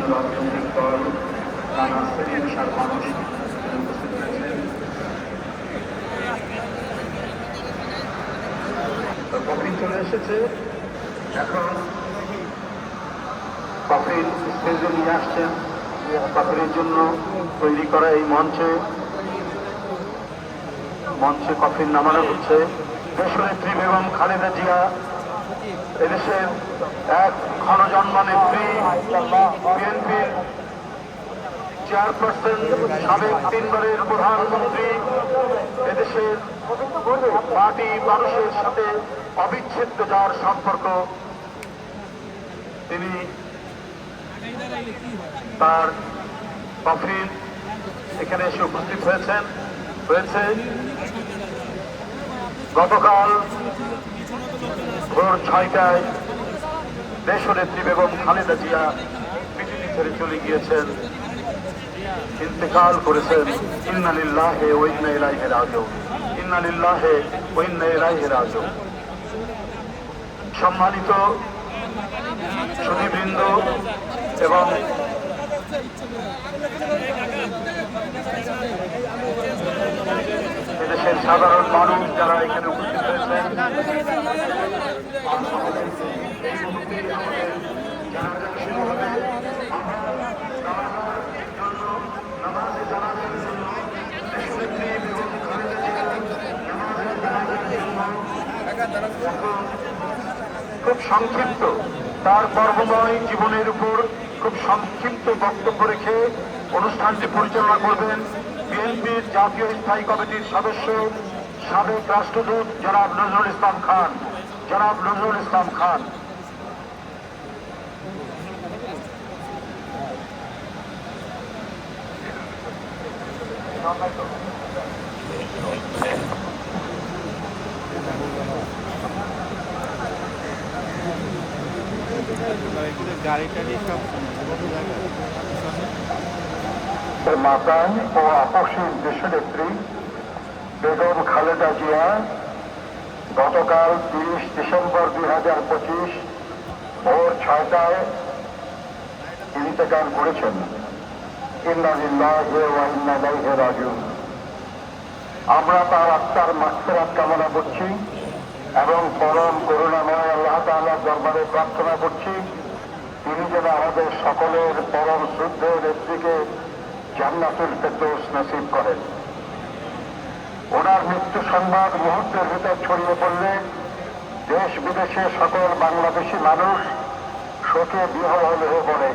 বিভিন্ন রাজনৈতিক দল নানা শ্রেণী পেশার মানুষ উপস্থিত হয়েছেন। কফি চলে এসেছে, এখন কফির স্টেজে নিয়ে আসছেন। কফির জন্য তৈরি করা এই মঞ্চে কফির নামানো হচ্ছে। দেশনেত্রী বেগম খালেদা জিয়া এদেশের এক ক্ষণজন্মা নেত্রী, বিএনপির চেয়ারপারসন, সাবেক 3 বারের প্রধানমন্ত্রী, এদেশের পার্টি মানুষের সাথে অবিচ্ছেদ্য যার সম্পর্ক, তিনি তার কফির এখানে এসে উপস্থিত হয়েছে। গতকাল ভোর 6টায় দেশনেত্রী বেগম খালেদা জিয়া পৃথিবী ছেড়ে চলে গিয়েছেন, ইন্তেকাল করেছেন। ইন্না লিল্লাহি ওয়া ইন্না ইলাইহি রাজিউন, ইন্না লিল্লাহি ওয়া ইন্না ইলাইহি রাজিউন। সম্মানিত সুধীবৃন্দ এবং এদেশের সাধারণ মানুষ যারা এখানে উপস্থিত হয়েছেন, খুব সংক্ষিপ্ত তার কর্মময় জীবনের উপর খুব সংক্ষিপ্ত বক্তব্য রেখে অনুষ্ঠানটি পরিচালনা করবেন বিএনপির জাতীয় স্থায়ী কমিটির সদস্য, সাবেক রাষ্ট্রদূত জনাব নজরুল ইসলাম খান। মাতান ও আপসীর দেশনেত্রী বেগম খালেদা জিয়া গতকাল 30 ডিসেম্বর 2025 ভোর 6টায় ইন্তেকাল করেছেন। ইন্না লিল্লাহি ওয়া ইন্না ইলাইহি রাজিউন। আমরা তার আত্মার মাগফিরাত কামনা করছি এবং পরম করুণাময় আল্লাহ তাআলার দরবারে প্রার্থনা করছি তিনি যেন আমাদের সকলের পরম শ্রদ্ধেয় নেত্রীকে জান্নাতুল ফেরদৌস নসিব করেন। ওনার মৃত্যু সংবাদ মুহূর্তের ভিতর ছড়িয়ে পড়লে দেশ বিদেশে সকল বাংলাদেশি মানুষ শোকে বিহ্বল হয়ে পড়ে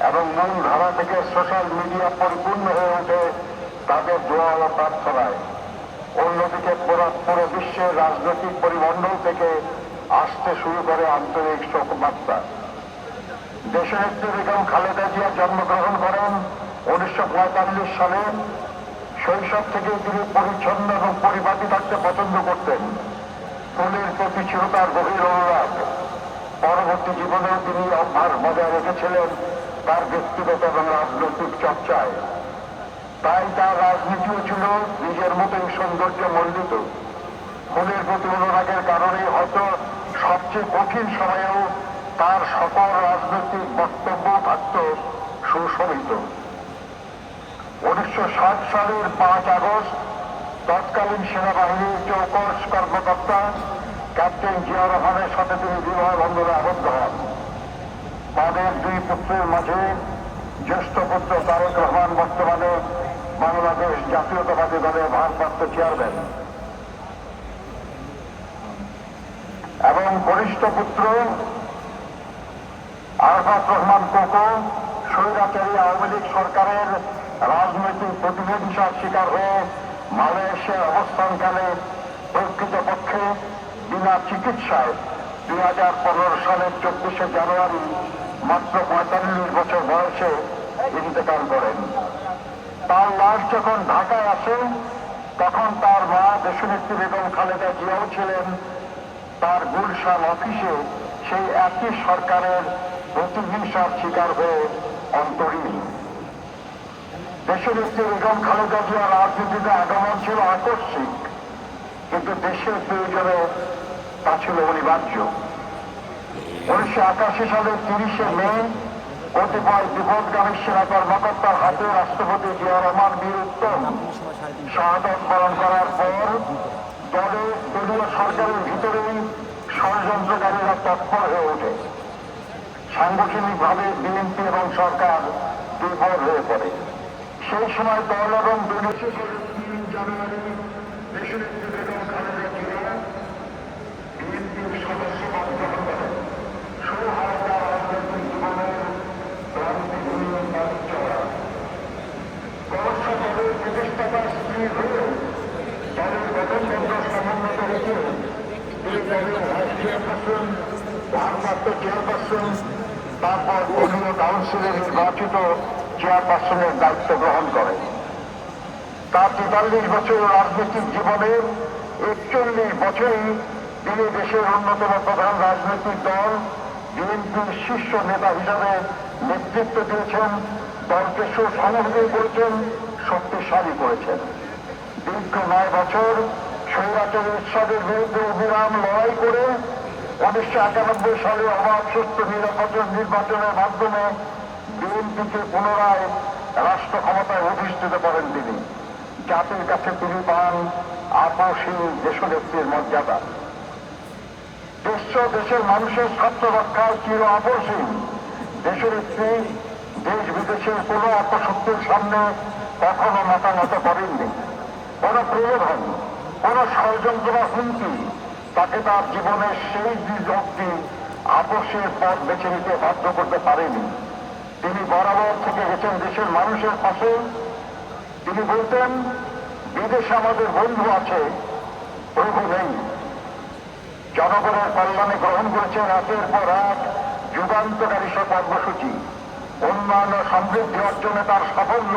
এবং মূল ধারা থেকে সোশ্যাল মিডিয়া পরিপূর্ণ হয়ে ওঠে তাদের দোয়া ও প্রার্থনায়। অন্যদিকে পুরো বিশ্বের রাজনৈতিক পরিমণ্ডল থেকে আসতে শুরু করে আন্তরিক শোকবার্তা। দেশনেত্রী বেগম খালেদা জিয়া জন্মগ্রহণ করেন 1945 সালে। শৈশব থেকে তিনি পরিচ্ছন্ন এবং পরিপাটি থাকতে পছন্দ করতেন। ফুলের প্রতি ছিল তার গভীর অনুরাগ। পরবর্তী জীবনেও তিনি অভ্যাস বজায় রেখেছিলেন তার ব্যক্তিগত এবং রাজনৈতিক চর্চায়। তাই তার রাজনীতিও ছিল নিজের মতোই সৌন্দর্য মণ্ডিত। ফুলের প্রতি অনুরাগের কারণে হয়তো সবচেয়ে কঠিন সময়েও তার সকল রাজনৈতিক বক্তব্য থাকত সুশোভিত। 1960 সালের 5 আগস্ট তৎকালীন সেনাবাহিনীর চৌকস কর্মকর্তা ক্যাপ্টেন জিয়া রহমানের সাথে তিনি বিবাহ বন্ধনে আবদ্ধ হন। তাদের 2 পুত্রের মাঝে জ্যেষ্ঠ পুত্র তারেক রহমান বর্তমানে বাংলাদেশ জাতীয়তাবাদী দলের ভারপ্রাপ্ত চেয়ারম্যান এবং কনিষ্ঠ পুত্র আরাফাত রহমান কোকো স্বৈরাচারী আওয়ামী লীগ সরকারের রাজনৈতিক প্রতিহিংসার শিকার হয়ে মালয়েশিয়ার অবস্থানকালে প্রকৃতপক্ষে বিনা চিকিৎসায় 2015 সালের 24শে জানুয়ারি মাত্র 45 বছর বয়সে ইন্তেকাল করেন। তার লাশ যখন ঢাকায় আসে তখন তার মা দেশনেত্রী বেগম খালেদা জিয়াও ছিলেন তার গুলশান অফিসে সেই একই সরকারের প্রতিহিংসার শিকার হয়ে অন্তরীণ। দেশনেত্রী বেগম খালেদা জিয়ার রাজনীতিতে আগমন ছিল আকস্মিক, কিন্তু দেশের প্রয়োজনে তা ছিল অনিবার্য। 1981 সালের 30শে মে কতিপয় বিপদগামী সেনা কর্মকর্তার হাতে রাষ্ট্রপতি জিয়া রহমান বীর উত্তম শাহাদত বরণ করার পর দলীয় সরকারের ভিতরেই ষড়যন্ত্রকারীরা তৎপর হয়ে ওঠে। সাংগঠনিকভাবে বিএনপি এবং সরকার দুর্বল হয়ে পড়ে। সেই সময় দল এবং বিদেশি 3 জানুয়ারি দেশনেত্রী বেগম খালেদা জিয়া বিএনপির সদস্য পদ গ্রহণ করেন। শুরু হয় তার রাজনৈতিক জীবনের ক্রান্তিভূমি চলা। পরস্য দলের প্রতিষ্ঠাতার স্ত্রী হয়ে দলের গঠনতন্ত্র সমুন্নত রেখে এই দলের ভাইস চেয়ারপারসন, ভারপ্রাপ্ত চেয়ারপারসন, তারপর দলীয় কাউন্সিলের নির্বাচিত চেয়ারপারসনের দায়িত্ব গ্রহণ করেন। তার 43 বছর রাজনৈতিক জীবনের 41 বছরই তিনি দেশের অন্যতম প্রধান রাজনৈতিক দল বিএনপির শীর্ষ নেতা হিসাবে নেতৃত্ব দিয়েছেন, দলকে সুসংহত করেছেন, শক্তিশালী করেছেন। দীর্ঘ 9 বছর স্বৈরাচারী উৎসবের বিরুদ্ধে অবিরাম লড়াই করে 1991 সালে অবাধ সুস্থ নিরপেক্ষ নির্বাচনের মাধ্যমে বিএনপিকে পুনরায় রাষ্ট্র ক্ষমতায় অধিষ্ঠিত করেন তিনি। জাতির কাছে তিনি পান আপসী দেশনেত্রীর মর্যাদা। দেশের মানুষের স্বার্থ রক্ষায় চির আপসী দেশনেত্রী দেশ বিদেশের কোনো অপশক্তির সামনে কখনো মাথা নত করেননি। কোন প্রলোভন, কোন ষড়যন্ত্র বা হুমকি তাকে তার জীবনের সেই দিন অব্দি আপসের পথ বেছে নিতে বাধ্য করতে পারেনি। তিনি বরাবর থেকে গেছেন দেশের মানুষের পাশে। তিনি বলতেন, বিদেশে আমাদের বন্ধু আছে, প্রভু নেই। জনগণের কল্যাণে গ্রহণ করেছেন একের পর এক যুগান্তকারী সব কর্মসূচি। উন্নয়ন সমৃদ্ধি অর্জনে তার সাফল্য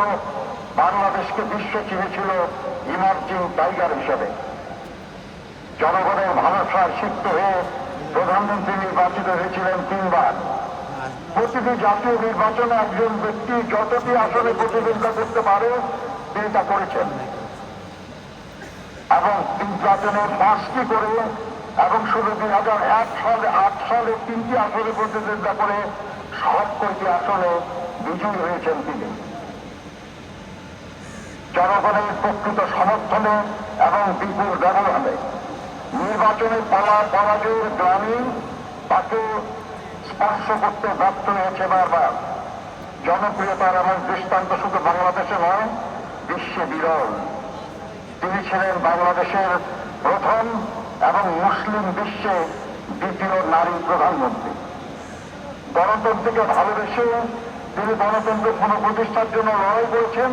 বাংলাদেশকে বিশ্ব চিনেছিল ইমার্জিং টাইগার হিসেবে। জনগণের ভালোবাসার সিক্ত হয়ে প্রধানমন্ত্রী নির্বাচিত হয়েছিলেন 3 বার। প্রতিটি জাতীয় নির্বাচনে একজন ব্যক্তি যতটি আসনে প্রতিদ্বন্দ্বিতা করতে পারে তিনি তা করেছেন, এবং নির্বাচনে 5টি করে, এবং শুধু 2008 সালে 3টি আসনে প্রতিদ্বন্দ্বিতা করে সব কয়টি আসনে বিজয়ী হয়েছেন তিনি। জনগণের প্রকৃত সমর্থনে এবং বিপুল ব্যবধানে নির্বাচনে পরাজয়ের গ্লানি তাকে স্পর্শ করতে ব্যর্থ হয়েছে বারবার। জনপ্রিয়তার এমন দৃষ্টান্ত শুধু বাংলাদেশে নয়, বিশ্বে বিরল। তিনি ছিলেন বাংলাদেশের প্রথম এবং মুসলিম বিশ্বে দ্বিতীয় নারী প্রধানমন্ত্রী। গণতন্ত্রকে ভালোবেসে তিনি গণতন্ত্র পুনঃপ্রতিষ্ঠার জন্য লড়াই করেছেন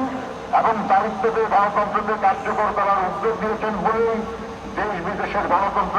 এবং দায়িত্ব দিয়ে গণতন্ত্রকে কার্যকর করার উদ্যোগ দিয়েছেন বলেই দেশ বিদেশের গণতন্ত্র